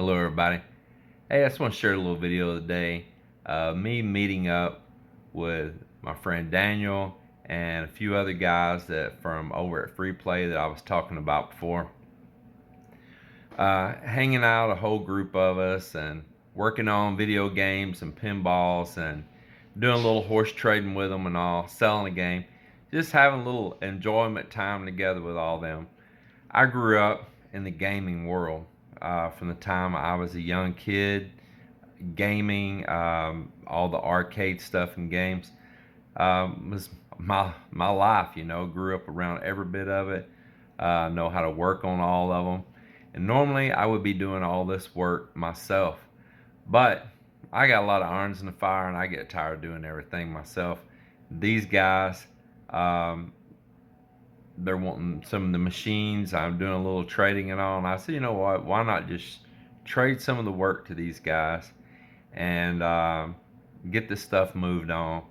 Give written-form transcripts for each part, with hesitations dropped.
Hello everybody. Hey, I just want to share a little video of the day. Me meeting up with my friend Daniel and a few other guys that from over at Free Play that I was talking about before. Hanging out, a whole group of us, and working on video games and pinballs and doing a little horse trading with them and all, selling a game. Just having a little enjoyment time together with all them. I grew up in the gaming world. From the time I was a young kid, gaming, all the arcade stuff and games was my life. You know, grew up around every bit of it. Know how to work on all of them. And normally I would be doing all this work myself, but I got a lot of irons in the fire, and I get tired of doing everything myself. These guys, they're wanting some of the machines. I'm doing a little trading and all, and I said, you know what, why not just trade some of the work to these guys and get this stuff moved on,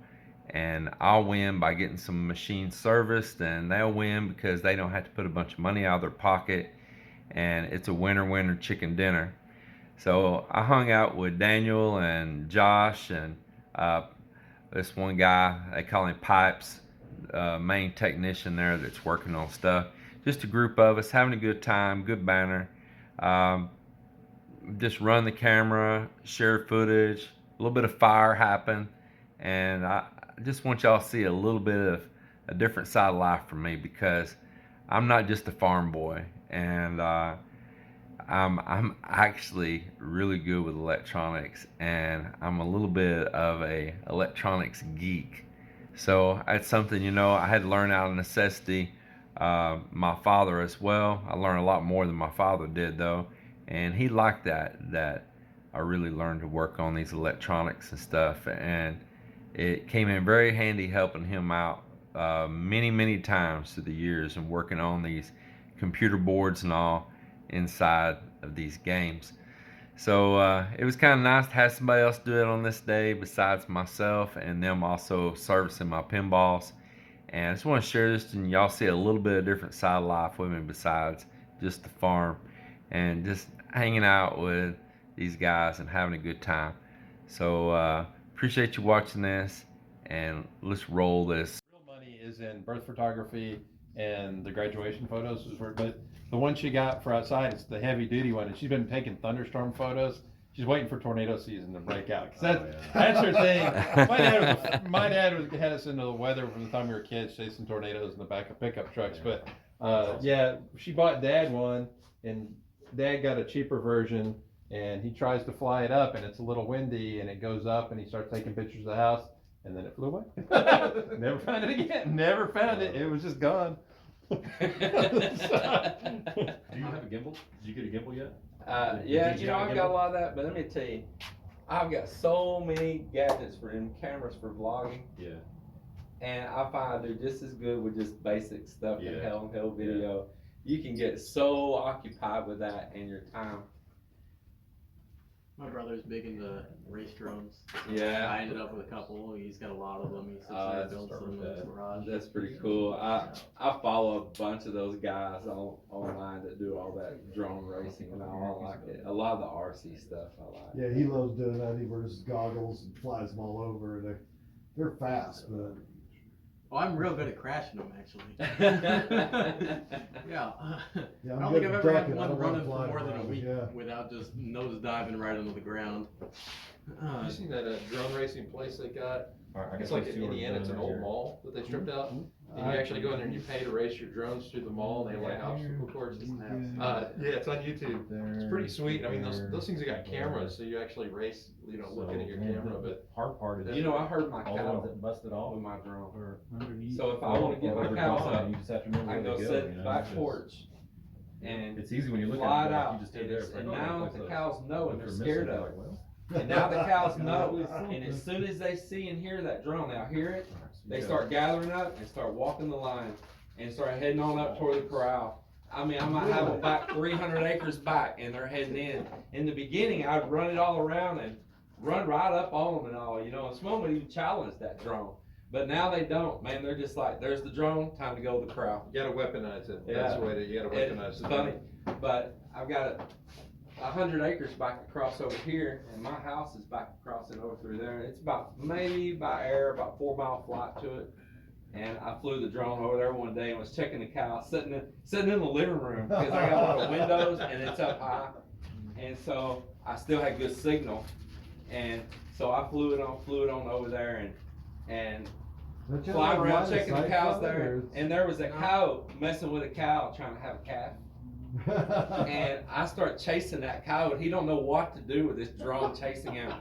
and I'll win by getting some machines serviced, and they'll win because they don't have to put a bunch of money out of their pocket, and it's a winner chicken dinner. So I hung out with Daniel and Josh and this one guy, they call him Pipes, main technician there that's working on stuff. Just a group of us having a good time, good banner. Just run the camera, share footage, a little bit of fire happened, and I just want y'all to see a little bit of a different side of life from me, because I'm not just a farm boy, and I'm actually really good with electronics, and I'm a little bit of a electronics geek. So that's something, you know, I had to learn out of necessity. My father as well. I learned a lot more than my father did, though, and he liked that I really learned to work on these electronics and stuff, and it came in very handy helping him out many times through the years and working on these computer boards and all inside of these games. So it was kind of nice to have somebody else do it on this day besides myself, and them also servicing my pinballs. And I just want to share this and y'all see a little bit of different side of life with me besides just the farm, and just hanging out with these guys and having a good time. So appreciate you watching this, and let's roll this. Real money is in birth photography and the graduation photos, but the one she got for outside is the heavy duty one, and she's been taking thunderstorm photos. She's waiting for tornado season to break out, because that's her thing. My dad had us into the weather from the time we were kids, chasing tornadoes in the back of pickup trucks. But yeah, she bought Dad one, and Dad got a cheaper version, and he tries to fly it up, and it's a little windy, and it goes up, and he starts taking pictures of the house, and then it flew away. Never found it again. Never found it. It was just gone. Do you have a gimbal? Did you get a gimbal yet? Yeah, you know, I've got a lot of that, but let me tell you, I've got so many gadgets for them, cameras for vlogging. Yeah. And I find they're just as good with just basic stuff in hell video. Yeah. You can get so occupied with that in your time. My brother's big into race drones. Yeah. I ended up with a couple. He's got a lot of them. He sits there and builds them in his garage. That's pretty cool. I follow a bunch of those guys online that do all that drone racing and all. I like it. A lot of the RC stuff I like. Yeah, he loves doing that. He wears goggles and flies them all over. They're fast, but Oh, I'm real good at crashing them, actually. Yeah. yeah, I don't think I've ever had one running for more than a week without just nose diving right into the ground. Have you seen that drone racing place they got? It's like in Indiana. It's an old mall that they stripped out. And you actually go in there and you pay to race your drones through the mall, and they have like obstacle courses. Yeah, it's on YouTube. It's pretty sweet. I mean, those things have got cameras, so you actually race, you know, looking at your camera. But hard part is, you know, I heard my all the cow ones that busted off with my drone. underneath. So if I want to get my cows up, you just have to remember I where go they sit you know? back It's porch, and it's easy when you look fly at it it, out. you just stay there. And now the cows know, and they're If scared missing, of like, it. well, And now the cows know, and as soon as they see and hear that drone, they'll hear it, they start gathering up and start walking the line and start heading on up toward the corral. I mean, I might have them back 300 acres back, and they're heading in. In the beginning, I'd run it all around and run right up on them and all, you know, and some of them would even challenge that drone. But now they don't, man. They're just like, there's the drone, time to go to the corral. you gotta weaponize it. Yeah. That's the way you gotta weaponize It's it. funny, but I've got it 100 acres back across over here, and my house is back across and over through there. It's about, maybe by air, about 4-mile flight to it. And I flew the drone over there one day and was checking the cow sitting in the living room because I got one of the windows and it's up high. And so I still had good signal. And so I flew it on over there and flying around checking the cows there. And there was a cow messing with a cow trying to have a calf. And I start chasing that cow, and he don't know what to do with this drone chasing him.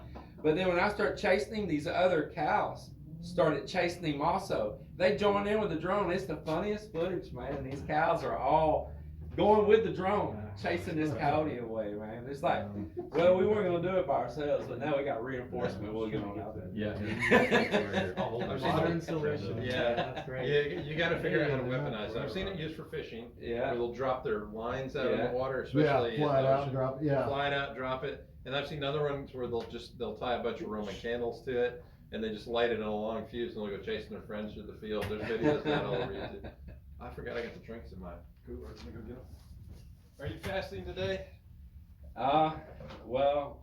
But then when I start chasing him, these other cows started chasing him also. They joined in with the drone. It's the funniest footage, man. These cows are all going with the drone, chasing this coyote away, man. It's like, well, we weren't gonna do it by ourselves, but now we got reinforcement. We'll get on out there. Modern solution. Yeah, that's great. you gotta figure out how to weaponize it. I've seen it used for fishing. Yeah. Where they'll drop their lines out in Yeah. the water, Yeah, especially fly in it the out and ocean. drop it, yeah. Fly it out, drop it. And I've seen other ones where they'll tie a bunch of Roman candles to it, and they just light it in a long fuse, and they'll go chasing their friends through the field. There's videos of that all over YouTube. I forgot I got the drinks in my cooler. Let me go get them. Are you fasting today? Well,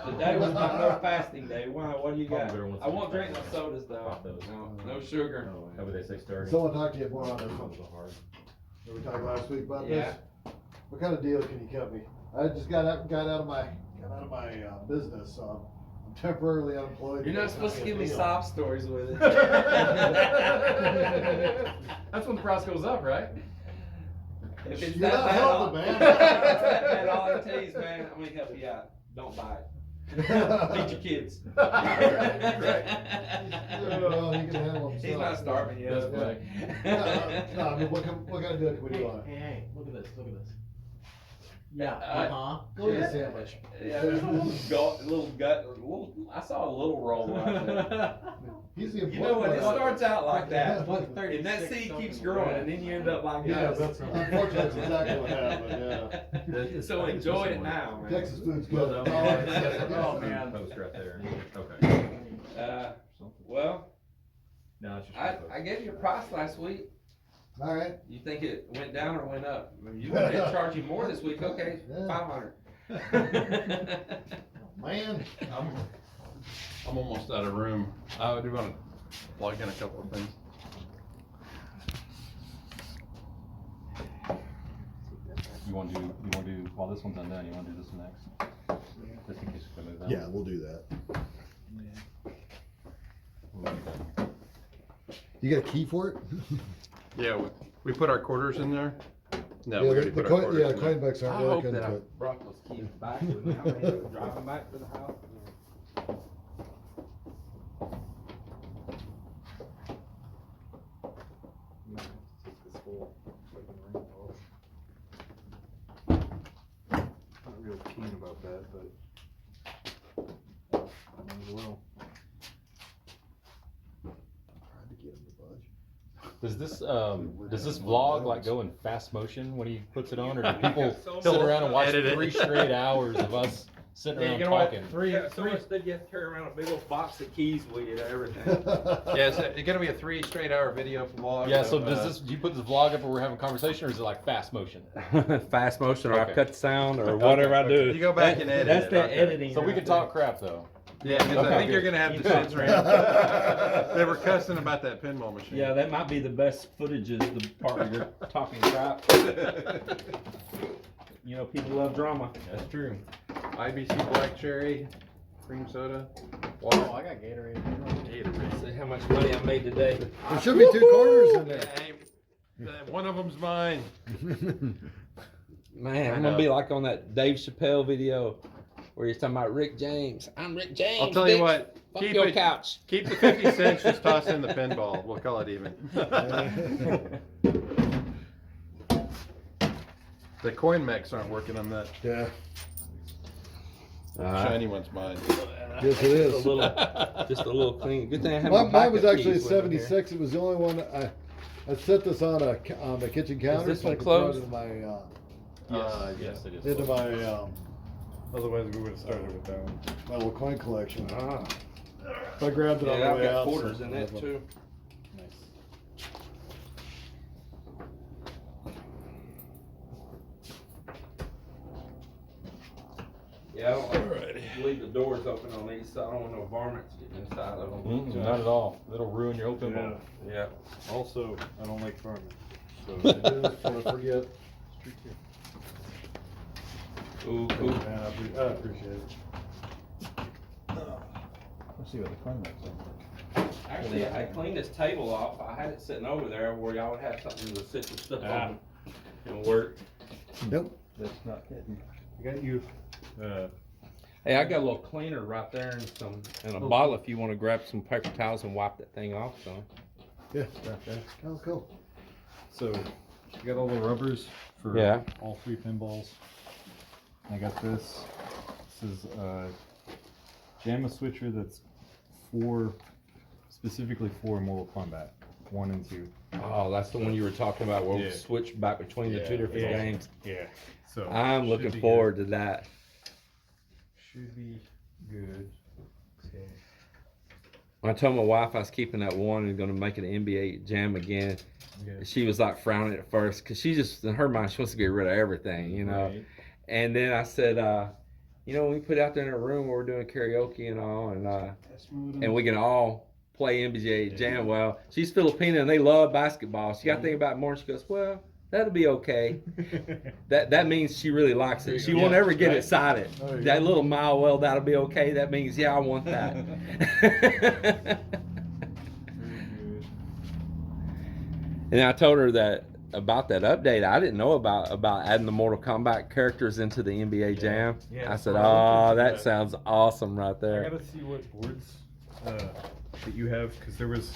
today was my no fasting day. What do you got? Probably once I won't a drink no week. sodas though. Pop those. No sugar. How would they say starting? Someone talked to you more on this one. Did we talk last week about this? What kind of deal can you cut me? I just got out of my business, so I'm temporarily unemployed. You're not supposed to give me Deal. sob stories with it. That's when the price goes up, right? If it's You're that not bad, helping, man. if it's that bad, all I can tell you is, man, I'm gonna help you out. Don't buy it. Feed your kids. Well, he can handle himself. He's not starving yet. That's but- No, I mean, what kind of deal can we do on it? Hey, look at this, look at this. Yeah, Uh, Go get a sandwich. Yeah, there's a little gut. I saw a little roll right there. He's the You know what? It important one. starts out like that, What, and that 36 seed keeps something, growing, right? and then you end up like Yeah, this. that's unfortunately that's exactly what happened, yeah. So enjoy it now, man. Texas food's Well, good. Oh, man. Post right there. Okay. Well, No, it's just. I gave you a price last week. All right. You think it went down or went up? I mean, you wanted to charge you more this week, okay, Yeah. 500. Man. I'm almost out of room. I do want to plug in a couple of things. You want to do, while this one's undone, you want to do this one next? Just in case we move that. Yeah, we'll do that. You got a key for it? Yeah, we put our quarters in there. No, Yeah, we already the put our coin, quarters yeah, in there. coin books I aren't hope working, that I but. brought those keys back with me. I'm gonna end up driving back to the house. Not real keen about that, but I might as well. Tried to get him to budge. Does this vlog like go in fast motion when he puts it on, or do people So sit much around and watch edit it. 3 straight hours of us sitting around You know what? talking? Three. So instead you have to carry around a big old box of keys with you to everything. Yeah, it's gonna be a 3 straight hour video vlog. Yeah. So do you put this vlog up where we're having a conversation, or is it like fast motion? Fast motion, or Okay. I cut the sound, or whatever I do. You go back and edit That's it. the Okay. editing. So we right can there. talk crap though. Yeah, 'cause I Okay, think you're good. gonna have to censor it. They were cussing about that pinball machine. Yeah, that might be the best footage, is the part where you're talking crap. You know, people love drama. That's true. IBC black cherry, cream soda, Oh, water. I got Gatorade. Gatorade. See how much money I made today. There should be 2 corners in there. Hey, one of them's mine. Man, I I'm know. gonna be like on that Dave Chappelle video where he's talking about Rick James. I'm Rick James. I'll tell you bitch. what. Fuck Keep your it. couch. Keep the 50 cents. Just toss in the pinball. We'll call it even. The coin mechs aren't working on that. Yeah, Shiny one's mine. yes it is. Just a little clean. Good thing I have my Mine was backup actually a keys with me here. 76, it was the only one, I set this on the kitchen counter. this so I one could throw it closed? into my, Yes, it is. into my, Otherwise, we would have started with that one. my little coin collection. Ah. So I grabbed it on Yeah, the I've way got out. quarters so- in that too. Yeah, I don't like to leave the doors open on these, so I don't want no varmints getting inside of them. Not at all. It'll ruin your open Yeah. ball. Yeah. Also, I don't like farming. So It is, before I forget. Ooh, I ooh. appreciate it. Let's see what the climate's like. Actually, I cleaned this table off. I had it sitting over there where y'all would have something to sit your stuff on and work. Nope. That's not hidden. I got you. Hey, I got a little cleaner right there and a bottle if you want to grab some paper towels and wipe that thing off. So. Yeah, that was cool. So, I got all the rubbers for Yeah. all 3 pinballs. I got this. This is a JAMA switcher that's specifically for Mortal Kombat 1 and 2. Oh, that's the one you were talking about where we Yeah. switch back between the two different Yeah. games. Yeah. So I'm should looking be forward to that. Should be good. Okay. I told my wife I was keeping that one and going to make it an NBA Jam again. Okay. She was like frowning at first because she just, in her mind, she wants to get rid of everything, you know. Right. And then I said, you know, we put it out there in a room where we're doing karaoke and all, and we can all play NBA Jam. Well, she's Filipino and they love basketball. She got to think about it more. And she goes, well, that'll be okay. That means she really likes it. She won't ever get excited. That little mile, well, that'll be okay. That means, yeah, I want that. And I told her that about that update. I didn't know about adding the Mortal Kombat characters into the NBA Jam. Yeah, I said, so I oh, looked into that that. sounds awesome right I there. gotta see what boards that you have, because there was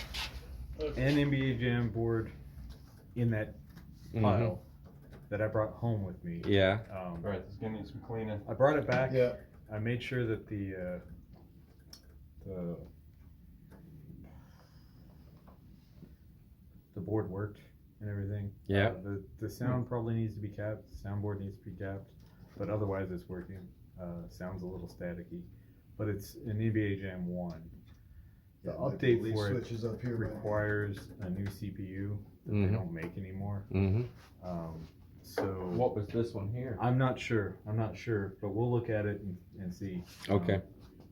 an NBA Jam board in that pile that I brought home with me. Yeah. Right, This is gonna need some cleaning. I brought it back. Yeah. I made sure that the board worked and everything. Yeah. The sound probably needs to be capped. The soundboard needs to be capped, but otherwise it's working. Sounds a little staticky, but it's an NBA Jam 1. The Yeah, update these for it switches up here, man. requires a new CPU that they don't make anymore. So What was this one here? I'm not sure, but we'll look at it and see. Okay.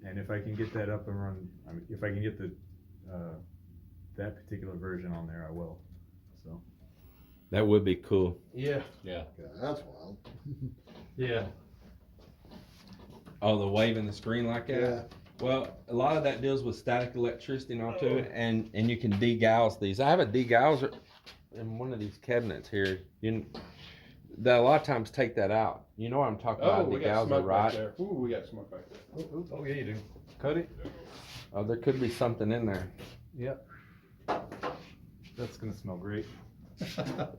And if I can get that up and run, I mean, if I can get the that particular version on there, I will. So That would be cool. Yeah. Yeah. Yeah, that's wild. Yeah. Oh, the waving the screen like that? Yeah. Well, a lot of that deals with static electricity and all too, and you can degauss these. I have a degauser in one of these cabinets here. That a lot of times take that out. You know what I'm talking about? We got Degauser, smoke back right? there. Ooh, we got smoke back there. oh yeah, you do. Cut it. Oh, there could be something in there. Yep. That's gonna smell great.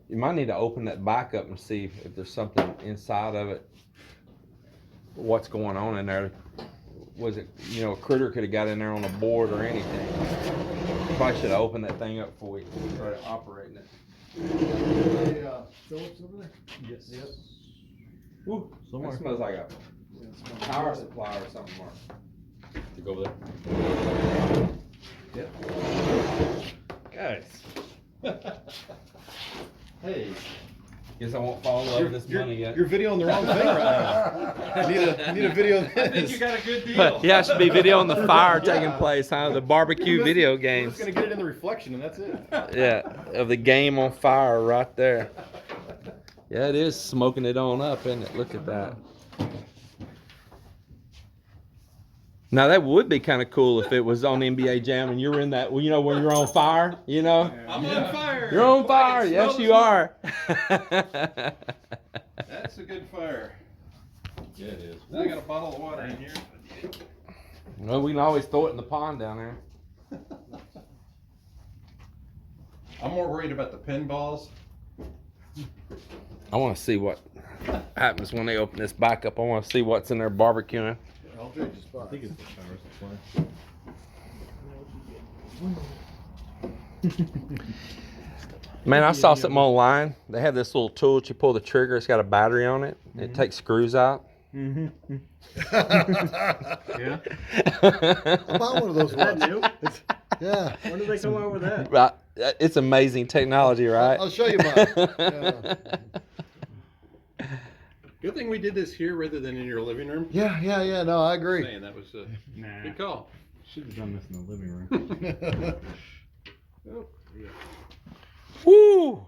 You might need to open that back up and see if there's something inside of it. What's going on in there? Was it, a critter could have got in there on a board or anything. Probably should have opened that thing up before we started operating it. Hey, Phillips over there? Yes. Yep. Woo, Somewhere. that smells like a Yeah, it smells power good. supply or something, Mark. To go over there. Guys. Hey. Guess I won't fall in love with this money yet. You're videoing the wrong thing right now. You need a video of I think this. you got a good deal. Yeah, I should be videoing the fire taking place, huh? The barbecue video We're games. just gonna get it in the reflection and that's it. Yeah, of the game on fire right there. Yeah, it is smoking it on up, isn't it? Look at that. Now that would be kind of cool if it was on NBA Jam and you're in that, when you're on fire, I'm on fire. You're on Boy, fire. I can Yes, smell you the are. smoke. That's a good fire. Yeah, it is. I got a bottle of water in here. Well, we can always throw it in the pond down there. I'm more worried about the pinballs. I want to see what happens when they open this back up. I want to see what's in there barbecuing. I'll drink your spot. I think it's the power supply. Man, I saw something online. They have this little tool that you pull the trigger. It's got a battery on it. It takes screws out. Yeah. I bought one of those once. new? Yeah. When did they come out with that? Right. It's amazing technology, right? I'll show you mine. Yeah. Good thing we did this here rather than in your living room. Yeah, no, I agree. Saying that was a Nah. good call. Should have done this in the living room. Oh, yeah. Woo!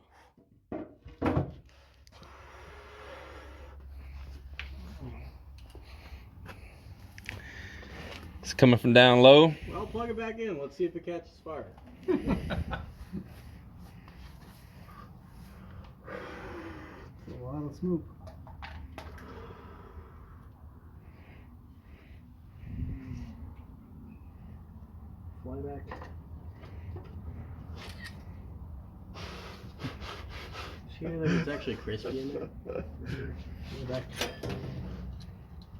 It's coming from down low. Well, plug it back in. Let's see if it catches fire. A lot of smoke. Fly back. See like it's actually crispy in there? Fly back.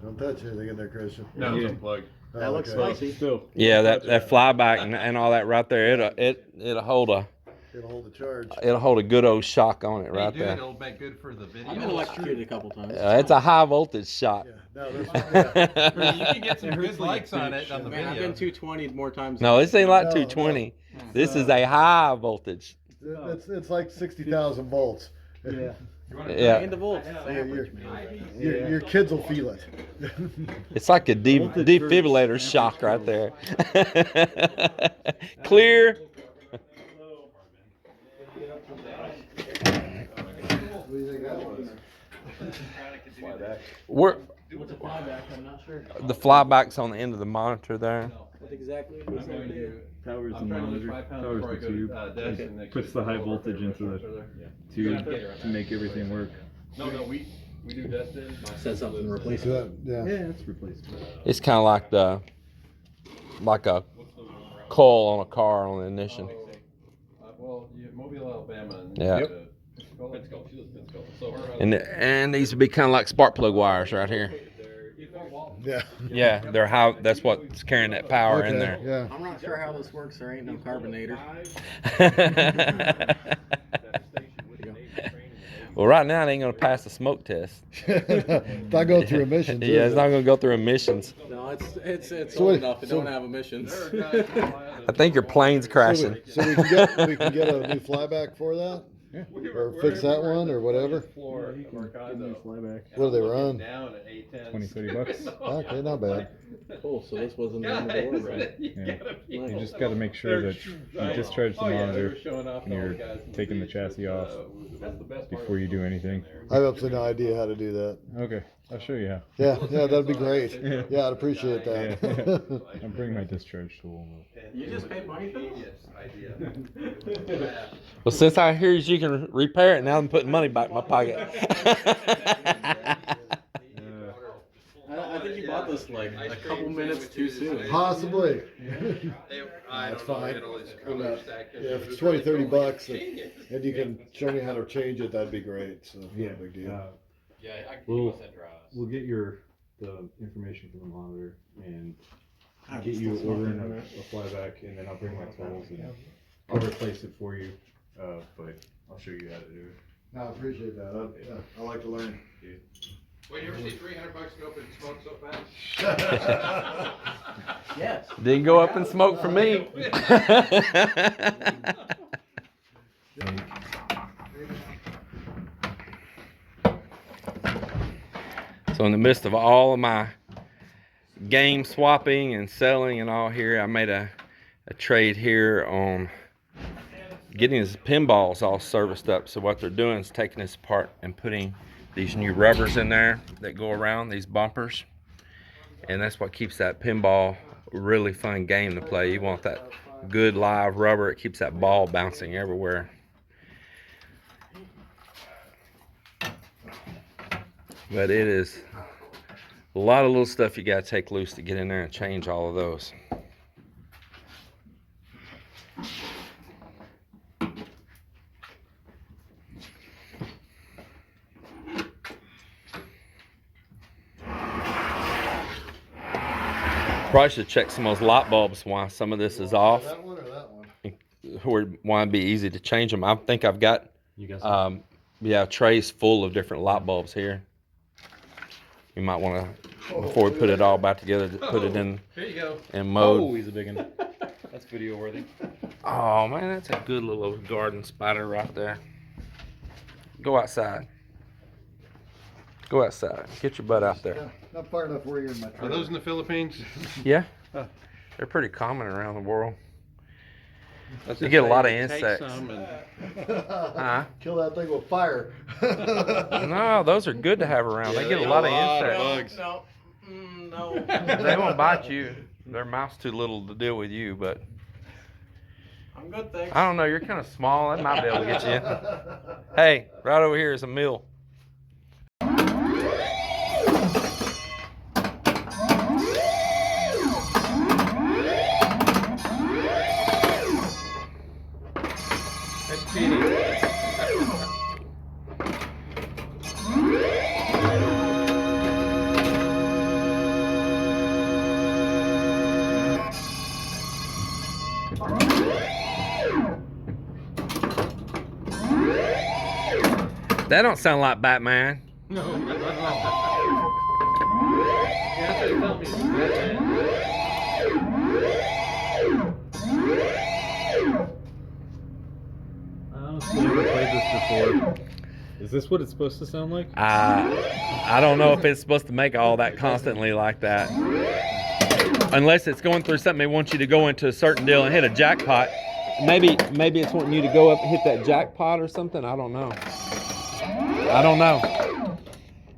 Don't touch anything in there, Christian. No, Yeah. it's unplugged. Oh, That looks okay. spicy. Still. Yeah, that flyback and all that right there, it'll hold a It'll hold the charge. good old shock on it right Hey, dude, there. it'll make good for the video. I've been electrocuted a couple times. It's a high voltage shock. Yeah, no, this one, yeah. You can get some good likes on it on the Man, I've video. been 220 more times. No, this ain't like No, 220. This is a high voltage. It's like 60,000 volts. Yeah. Yeah, And the volts. Yeah, Average, man. Your kids will feel it. it's like a defibrillator shock right there. Clear. What do you think that was? We're, What's a flyback? I'm not sure. the flyback's on the end of the monitor there. What exactly I'm is going that? to. Powers the I'm trying to lose monitor, 5 pounds powers before I the go to, tube, desk and next puts week the high go over voltage for into the further. tube to make everything work. No, we do Destin. Said something to replace it. Yeah. Yeah, it's replaceable. It's kind of like a coil on a car on the ignition. Well, Mobile, Alabama. And Yeah. Pensacola. She lives in Pensacola. So her And these would be kind of like spark plug wires right here. Yeah. Yeah, they're high. That's what's carrying that power in there. Yeah. I'm not sure how this works. There ain't no carbonator. Well, right now it ain't gonna pass the smoke test. It's not going through emissions. Yeah, is it's it? not gonna go through emissions. No, it's So old wait, enough. It so- don't have emissions. I think your plane's crashing. So we can get a new flyback for that, or fix that one, or whatever. Floor of our condo. Flyback. What do they run? Down at 810. 20, 30 bucks. Okay, not bad. Cool. So this wasn't the end of the world, right? Yeah. You just got to make sure that you discharge the monitor and you're taking the chassis off before you do anything. I have absolutely no idea how to do that. Okay, I'll show you how. Yeah, that'd be great. Yeah. Yeah, I'd appreciate that. I'll bring my discharge tool. You just paid money for this? Well, since I hear you can repair it, now I'm putting money back in my pocket. I think you bought this like a couple minutes too soon. Possibly. That's fine. Yeah, if it's 20, 30 bucks and you can show me how to change it, that'd be great. So, Yeah, no big deal. We'll get the information from the monitor and get you ordering a flyback, and then I'll bring my tools and I'll replace it for you. But I'll show you how to do it. No, I appreciate that. I like to learn. Wait, you ever see $300 go up in smoke so fast? Yes. Didn't go up in smoke for me. So in the midst of all of my game swapping and selling and all here, I made a trade here on getting his pinballs all serviced up. So what they're doing is taking this apart and putting these new rubbers in there that go around these bumpers, and that's what keeps that pinball a really fun game to play. You want that good live rubber. It keeps that ball bouncing everywhere. But it is a lot of little stuff you got to take loose to get in there and change all of those. Probably should check some of those light bulbs while some of this is off. That one or that one? Where why it'd be easy to change them. I think I've got trays full of different light bulbs here. You might want to, before we put it all back together, to put it in Here you go. mode. Oh, he's a big one. That's video worthy. Oh man, that's a good little garden spider right there. Go outside. Go outside. Get your butt out there. Not far enough where you're in my Are trailer. those in the Philippines? Yeah. They're pretty common around the world. Let's You just get a say lot of you take insects. some and- Huh? Kill that thing with fire. No, those are good to have around. They get a lot of insects. No, no. They won't bite you. Their mouth's too little to deal with you, but I'm good, thanks. I don't know. You're kind of small. That might be able to get you. Hey, right over here is a mill. That's cheating. That don't sound like Batman. No, not at all. Yeah, that's what you tell me. I honestly never played this before. Is this what it's supposed to sound like? I don't know if it's supposed to make all that constantly like that. Unless it's going through something they want you to go into a certain deal and hit a jackpot. Maybe it's wanting you to go up and hit that jackpot or something. I don't know. I don't know.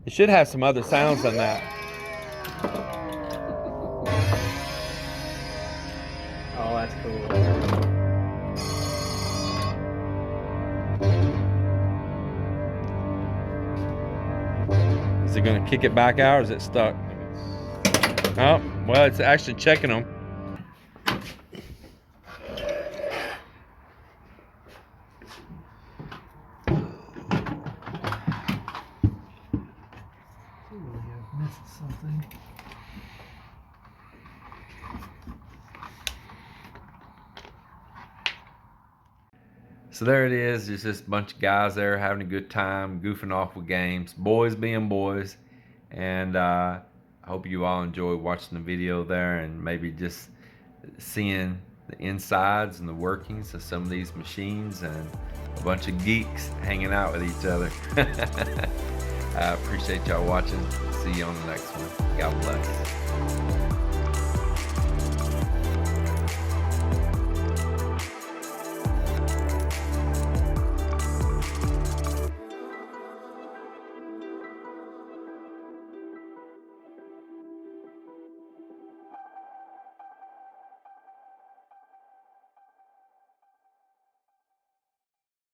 It should have some other sounds than that. Oh, that's cool. Is it going to kick it back out or is it stuck? Oh, well, it's actually checking them. So there it is. There's just a bunch of guys there having a good time, goofing off with games, boys being boys. And I hope you all enjoy watching the video there and maybe just seeing the insides and the workings of some of these machines and a bunch of geeks hanging out with each other. I appreciate y'all watching. See you on the next one. God bless.